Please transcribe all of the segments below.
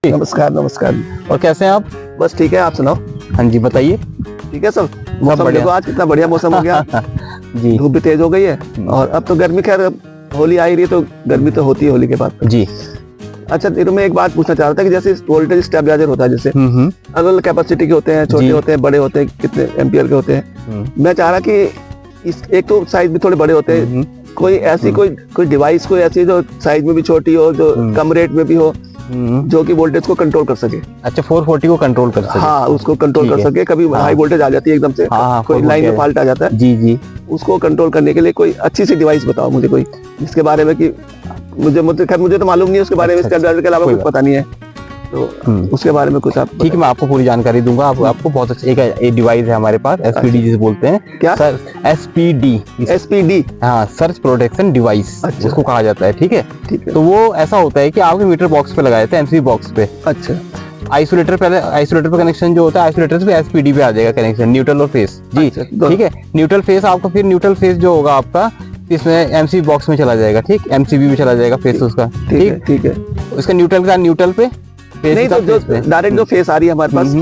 नमस्कार नमस्कार। और कैसे हैं आप? बस ठीक है, आप सुनाओ। हाँ जी बताइए। ठीक है सब। मौसम देखो आज कितना बढ़िया मौसम हो गया। जी धूप भी तेज हो गई है और अब तो गर्मी, खैर अब होली आ ही रही है तो गर्मी तो होती है होली के बाद। जी अच्छा तेरे में एक बात पूछना चाह रहा था कि जैसे वोल्टेज स्टेबलाइजर होता है, जैसे अलग अलग कैपेसिटी के होते हैं, छोटे होते हैं, बड़े होते हैं, कितने एम्पियर के होते हैं। मैं चाह रहा कि इस एक तो साइज भी थोड़े बड़े होते हैं, कोई ऐसी कोई डिवाइस कोई ऐसी जो साइज में भी छोटी हो, जो कम रेट में भी हो, जो कि वोल्टेज को कंट्रोल कर सके। अच्छा 440 को कंट्रोल कर सके। हाँ उसको कंट्रोल कर सके। कभी हाई वोल्टेज आ जाती है एकदम से, कोई लाइन में फॉल्ट आ जाता है। जी जी। उसको कंट्रोल करने के लिए कोई अच्छी सी डिवाइस बताओ मुझे, कोई जिसके बारे में कि मुझे तो मालूम नहीं है उसके बारे में, स्टेबलाइजर के अलावा कुछ पता नहीं है, तो उसके बारे में कुछ आप। ठीक है मैं आपको पूरी जानकारी दूंगा। आपको बहुत अच्छा एक डिवाइस है हमारे पास, एसपीडी जिसे बोलते हैं। क्या सर? एसपीडी। हाँ सर्च प्रोटेक्शन डिवाइस उसको कहा जाता है। ठीक है ठीक है। तो वो ऐसा होता है कि आपके मीटर बॉक्स पे लगाए थे, एमसीबी बॉक्स पे। अच्छा आइसोलेटर पे कनेक्शन जो होता है, आइसोलेटर पे एसपीडी पे आ जाएगा कनेक्शन, न्यूट्रल और फेस। जी ठीक है। न्यूट्रल फेस आपका, फिर न्यूट्रल फेस जो होगा आपका इसमें एमसीबी बॉक्स में चला जाएगा। ठीक, एमसीबी में चला जाएगा फेस उसका। ठीक है। उसका न्यूट्रल के साथ न्यूट्रल पे नहीं तो जो डायरेक्ट जो फेस आ रही है हमारे पास,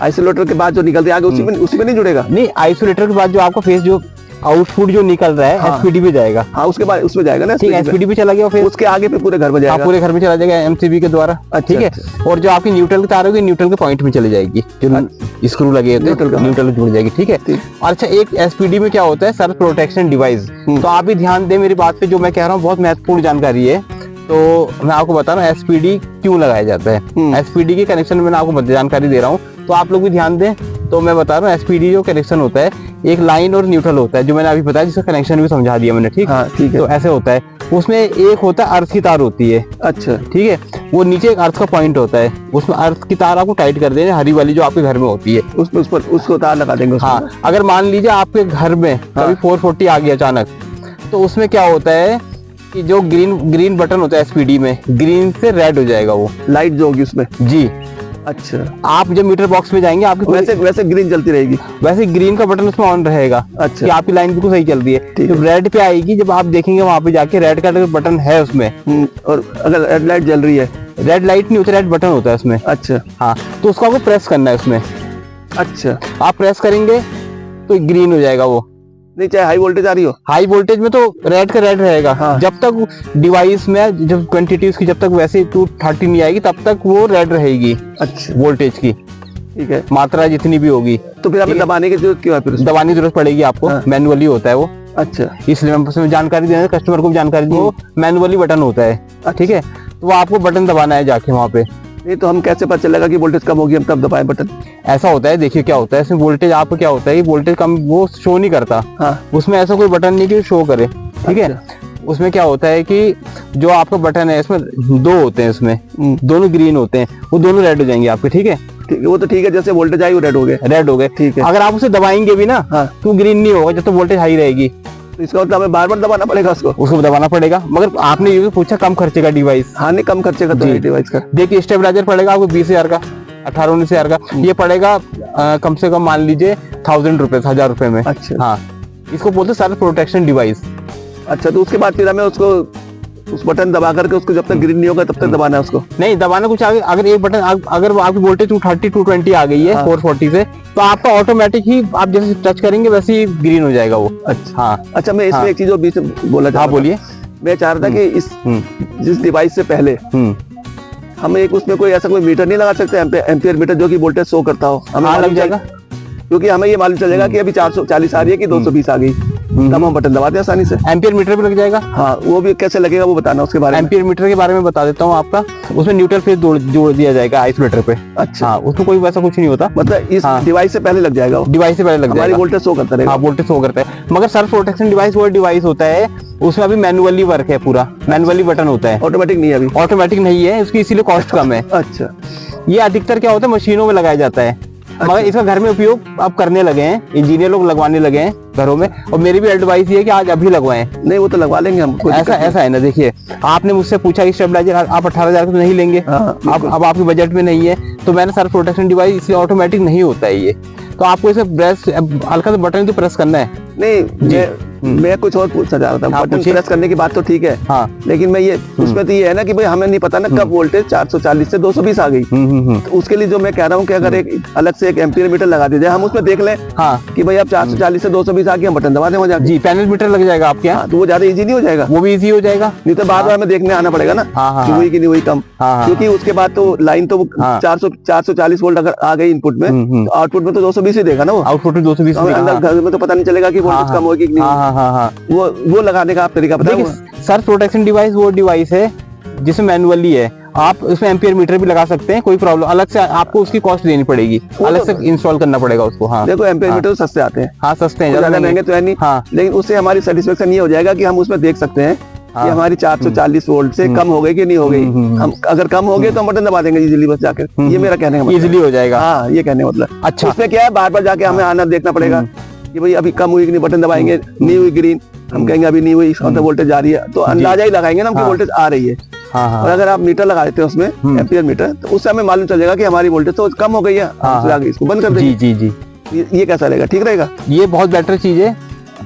आइसोलेटर के बाद जो निकलती है आगे उसी में नहीं जुड़ेगा? नहीं, आइसोलेटर के बाद जो आपका फेस जो आउटपुट जो निकल रहा है एसपीडी पे जाएगा। हाँ उसके बाद उसमें जाएगा ना। ठीक है, एसपीडी पे चला गया, फिर उसके आगे पे पूरे घर में जाएगा। पूरे घर में चला जाएगा एमसीबी के द्वारा। ठीक है। और जो आपकी न्यूट्रल की तार होगी, न्यूट्रल के पॉइंट में चली जाएगी, जो स्क्रू लगे होते हैं न्यूट्रल जुड़ जाएगी। ठीक है। अच्छा एक एसपीडी में क्या होता है, सर्च प्रोटेक्शन डिवाइस। तो आप भी ध्यान दें मेरी बात पे, जो मैं कह रहा हूँ बहुत महत्वपूर्ण जानकारी है। तो मैं आपको बता रहा हूँ एसपीडी क्यों लगाया जाता है। एसपीडी के कनेक्शन में मैं आपको जानकारी दे रहा हूँ, तो आप लोग भी ध्यान दें। तो मैं बता रहा हूँ एसपीडी जो कनेक्शन होता है, एक लाइन और न्यूट्रल होता है, जो मैंने अभी बताया, जिसका कनेक्शन भी समझा दिया मैंने। ठीक है। तो ऐसे होता है, उसमें एक होता है अर्थ की तार होती है। अच्छा ठीक है। वो नीचे एक अर्थ का पॉइंट होता है, उसमें अर्थ की तार आपको टाइट कर देना, हरी वाली जो आपके घर में होती है उसको तार लगा देंगे। हाँ अगर मान लीजिए आपके घर में कभी 440 आ गया अचानक, तो उसमें क्या होता है कि जो ग्रीन बटन होता है एसपीडी में, ग्रीन से रेड हो जाएगा वो लाइट जो होगी उसमें। जी अच्छा। आप जब मीटर बॉक्स में जाएंगे आपकी वैसे ग्रीन जलती रहेगी, वैसे ग्रीन का बटन उसमें ऑन रहेगा। अच्छा। कि आपकी लाइन बिल्कुल सही चल रही है। जब रेड पे आएगी, जब आप देखेंगे वहां पे जाके रेड का बटन है उसमें, और अगर रेड लाइट जल रही है, रेड लाइट नहीं होती, रेड बटन होता है उसमें। अच्छा हाँ तो उसको आपको प्रेस करना है उसमें। अच्छा आप प्रेस करेंगे तो ग्रीन हो जाएगा वो। नहीं चाहे हाई वोल्टेज आ रही हो, हाई वोल्टेज में तो रेड का रेड रहेगा। हाँ। जब तक डिवाइस में जब क्वांटिटी उसकी जब तक वैसे 230 नहीं आएगी, तब तक वो रेड रहेगी। अच्छा वोल्टेज की ठीक है, मात्रा जितनी भी होगी। तो फिर हमें दबाने की जरूरत क्यों है? फिर दबाने की जरूरत पड़ेगी आपको। हाँ। मैनुअली होता है वो। अच्छा इसलिए मैं उसमें जानकारी देना, कस्टमर को भी जानकारी दूं, वो मैनुअली बटन होता है। ठीक है। तो वो आपको बटन दबाना है जाके वहाँ पे। नहीं तो हम कैसे पता चलेगा कि वोल्टेज कम होगी, हम तब दबाएं बटन? ऐसा होता है, देखिए क्या होता है इसमें, वोल्टेज आपको क्या होता है, वोल्टेज कम वो शो नहीं करता। हाँ। उसमें ऐसा कोई बटन नहीं कि शो करे। ठीक है। उसमें क्या होता है कि जो आपका बटन है, इसमें दो होते हैं, इसमें दोनों ग्रीन होते हैं, वो दोनों रेड हो जाएंगे आपके। ठीक है। वो तो ठीक है, जैसे वोल्टेज आई वो रेड हो गए। ठीक है। अगर आप उसे दबाएंगे भी ना, तो ग्रीन नहीं होगा जब तक वोल्टेज हाई रहेगी। तो इसका मतलब हमें बार बार दबाना पड़ेगा उसको दबाना पड़ेगा। मगर आपने ये भी पूछा कम खर्चे का डिवाइस। हाँ नहीं कम खर्चे का तो डिवाइस का। देखिए स्टेबलाइजर पड़ेगा आपको 20,000 का, 18-19,000 का। ये पड़ेगा कम से कम मान लीजिए 1000 रुपए, 1000 रुपए में। अच्छा। हाँ इसको बोलते हैं सर्च प्रोटेक्शन डिवाइस। अच्छा तो उसके बाद फिर हमें उसको उस बटन दबा करके उसको जब तक ग्रीन नहीं होगा तब तक दबाना है उसको? नहीं दबाना कुछ आगे, अगर एक बटन अगर आपकी वोल्टेज 230 220 आ गई है 440 से, तो आपका ऑटोमेटिक ही आप जैसे टच करेंगे वैसे ही ग्रीन हो जाएगा वो। अच्छा हाँ। अच्छा मैं इसमें एक चीज और बीच में बोला था। बोलिए। मैं चाह रहा था कि जिस डिवाइस से पहले हम एक उसमें कोई ऐसा कोई मीटर नहीं लगा सकते, एम्पियर मीटर, जो कि वोल्टेज शो करता हो? हमें लग जाएगा, क्योंकि हमें ये मालूम चलेगा कि अभी 440 आ रही है कि 220 आ गई, तब हम बटन दबाते हैं आसानी से। एम्पियर मीटर भी लग जाएगा। हाँ वो भी कैसे लगेगा वो बताना उसके बारे में। एम्पियर मीटर के बारे में बता देता हूँ आपका। उसमें न्यूट्रल फेज जोड़ दिया जाएगा आइसोलेटर पे। अच्छा। हाँ उसमें कोई वैसा कुछ नहीं होता, मतलब इस डिवाइस से पहले लग जाएगा वो? डिवाइस से पहले लग जाएगा, हमारी वोल्टेज शो करता रहेगा। हाँ वोल्टेज शो करता है। मगर सर्च प्रोटेक्शन डिवाइस वो डिवाइस होता है, उसमें अभी मैनुअली वर्क है, पूरा मैनुअली बटन होता है, ऑटोमेटिक नहीं है अभी। ऑटोमेटिक नहीं है, उसकी इसीलिए कॉस्ट कम है। अच्छा। ये अधिकतर क्या होता है मशीनों में लगाया जाता है, मगर इसका घर में उपयोग आप करने लगे हैं, इंजीनियर लोग लगवाने लगे हैं। घरों में। और मेरी भी एडवाइस ये है कि आज अभी लगवाएं। नहीं वो तो लगवा लेंगे हम, कोई ऐसा दिक्कत नहीं। ऐसा है ना, देखिए आपने मुझसे पूछा कि स्टेबलाइजर आप 18,000 का तो नहीं लेंगे, हाँ, अब आपके बजट में नहीं है, तो मैंने सर्फ प्रोटेक्शन डिवाइस इसलिए ऑटोमेटिक नहीं होता है ये, तो आपको इसे प्रेस हल्का सा बटन तो प्रेस करना है। नहीं मैं कुछ और पूछना चाह रहा था। हाँ, बटन पूछिए। प्रेस करने की बात तो ठीक है, हाँ। लेकिन मैं ये उसमें तो ये है ना कि भाई हमें नहीं पता ना कब वोल्टेज 440 से 220 आ गई। तो उसके लिए जो मैं कह रहा हूँ कि अगर एक अलग से एक एम्पीयर मीटर लगा दिया जाए, हम उसमें देख लें हाँ कि भाई अब 440 से 220 आ गई, हम बटन दबा दें हो जाके। जी, पैनल मीटर लग जाएगा आपके यहाँ, हाँ, तो वो ज्यादा इजी नहीं हो जाएगा? वो भी इजी हो जाएगा। नहीं तो बार बार हमें देखने आना पड़ेगा ना हाँ, कि हुई कि नहीं हुई कम। हाँ, क्योंकि उसके बाद तो लाइन तो हाँ। 440 वोल्ट अगर आ गई इनपुट में, तो आउटपुट में तो 220 ही देगा ना वो। आउटपुट में 220 हमें अंदर घर में तो पता नहीं चलेगा कि वोल्टेज कम होगी कि नहीं। हाँ। वो लगाने का आप तरीका बताओ। देखिए सर्फ प्रोटेक्शन डिवाइस वो डिवाइस है जिसमें मैनुअली है, आप उसमें एम्पियर मीटर भी लगा सकते हैं, कोई प्रॉब्लम, अलग से आपको उसकी कॉस्ट देनी पड़ेगी, अलग से इंस्टॉल करना पड़ेगा उसको। हाँ देखो एम्पीयर मीटर तो सस्ते आते हैं। हाँ सस्ते हैं, ज्यादा महंगे तो है नहीं। हाँ। लेकिन उससे हमारी सेटिस्फेक्शन ये हो जाएगा कि हम उसमें देख सकते हैं कि हमारी 440 वोल्ट से कम हो गई कि नहीं हो गई। हम अगर कम हो गए तो हम बटन दबा देंगे इजीली बस जाकर। ये मेरा कहने का मतलब इजीली हो जाएगा। हाँ, ये कहने का मतलब। अच्छा। उसमें क्या है, बार बार जाके हमें आना देखना पड़ेगा कि भाई अभी कम हुई कि नहीं, बटन दबाएंगे, नहीं हुई ग्रीन, हम कहेंगे अभी नहीं हुई, तो वोल्टेज जा रही है, तो अंदाजा ही लगाएंगे ना कि वोल्टेज आ रही है। और अगर आप मीटर लगा देते हैं उसमें एम्पीयर मीटर, तो उससे हमें मालूम चल जाएगा कि हमारी वोल्टेज तो कम हो गई है, हम आगे इसको बंद कर देंगे। जी ये कैसा रहेगा? ठीक रहेगा? ये बहुत बेटर चीज है।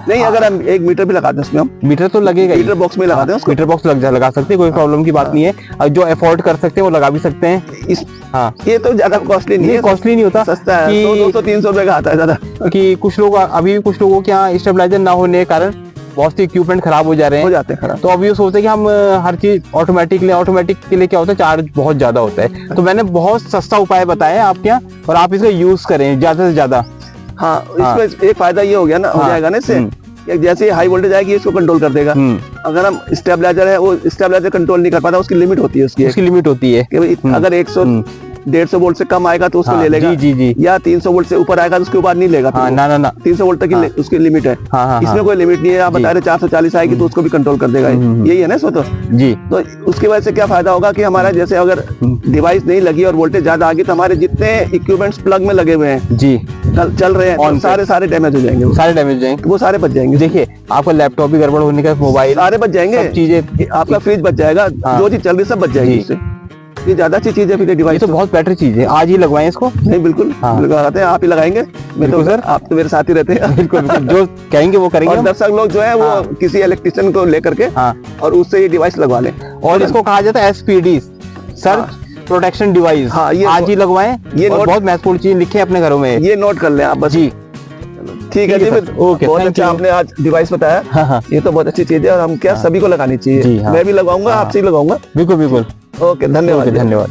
नहीं अगर हम एक मीटर भी लगा दें उसमें, हम मीटर तो लगेगा ही। मीटर बॉक्स में लगा दें उसको। मीटर बॉक्स लगा सकते हैं, कोई प्रॉब्लम की बात नहीं है। और जो अफोर्ड कर सकते हैं वो लगा भी सकते हैं। हाँ, ये तो ज्यादा कॉस्टली नहीं है, कॉस्टली नहीं होता, सस्ता है, 200-300 रुपए का आता है ज्यादा। कि कुछ लोग अभी भी कुछ लोगों के यहाँ स्टेबलाइजर ना होने के कारण बहुत से इक्विपमेंट खराब हो जा रहे हैं, हो जाते हैं खराब। तो अब ये सोचते हैं कि हम हर चीज ऑटोमेटिक ले। ऑटोमेटिक के लिए क्या होता है, चार्ज बहुत ज्यादा होता है। तो मैंने बहुत सस्ता उपाय बताया है आपके यहाँ, और आप इसका यूज करें ज्यादा से ज्यादा। हाँ, इसमें एक फायदा ये हो गया ना, हो जाएगा ना इससे, जैसे हाई वोल्टेज आएगी इसको कंट्रोल कर देगा। अगर हम स्टेबलाइजर है, वो स्टेबलाइजर कंट्रोल नहीं कर पाता, उसकी लिमिट होती है, उसकी लिमिट होती है कि भाई अगर 100-150 वोल्ट से कम आएगा तो उसको ले लेगा। जी। या 300 वोल्ट से ऊपर आएगा तो उसके ऊपर नहीं लेगा। ना 300 वोल्ट तक की उसकी लिमिट है। इसमें कोई लिमिट नहीं है। आप बता रहे 440 आएगी तो उसको भी कंट्रोल कर देगा। यही है ना इसमें तो जी। तो उसकी वजह से क्या फायदा होगा कि हमारा जैसे अगर डिवाइस नहीं लगी और वोल्टेज ज्यादा आ गई, तो हमारे जितने इक्विपमेंट्स प्लग में लगे हुए हैं जी, चल रहे हैं, तो सारे डैमेज हो जाएंगे। सारे डैमेज हो जाएंगे, वो सारे बच जाएंगे। देखिए आपका लैपटॉप भी गड़बड़ होने का, मोबाइल सारे बच जाएंगे, चीजें, आपका फ्रिज बच जाएगा, जो चीज चल रही सब बच जाएगी उससे। ये ज्यादा अच्छी चीज है फिर डिवाइस तो बहुत बेटर चीज है। आज ही लगवाएं इसको। नहीं बिल्कुल लगाते हैं, आप ही लगाएंगे। मैं तो सर, आप तो मेरे साथ ही रहते हैं। बिल्कुल जो कहेंगे वो करेंगे। और दर्शक लोग जो है वो किसी इलेक्ट्रिशियन को लेकर के और उससे ये डिवाइस लगवा लें। और इसको कहा जाता है SPD, सर्फ प्रोटेक्शन डिवाइस। हाँ, ये आज ही लगवाएं। ये बहुत महत्वपूर्ण चीज लिखे अपने घरों में, ये नोट कर लें आप बस जी। ठीक है जी, ओके, बहुत अच्छा आपने आज डिवाइस बताया। ये तो बहुत अच्छी चीज है और हम क्या सभी को लगानी चाहिए। मैं भी लगाऊंगा, आपसे ही लगाऊंगा। बिल्कुल। ओके, धन्यवाद।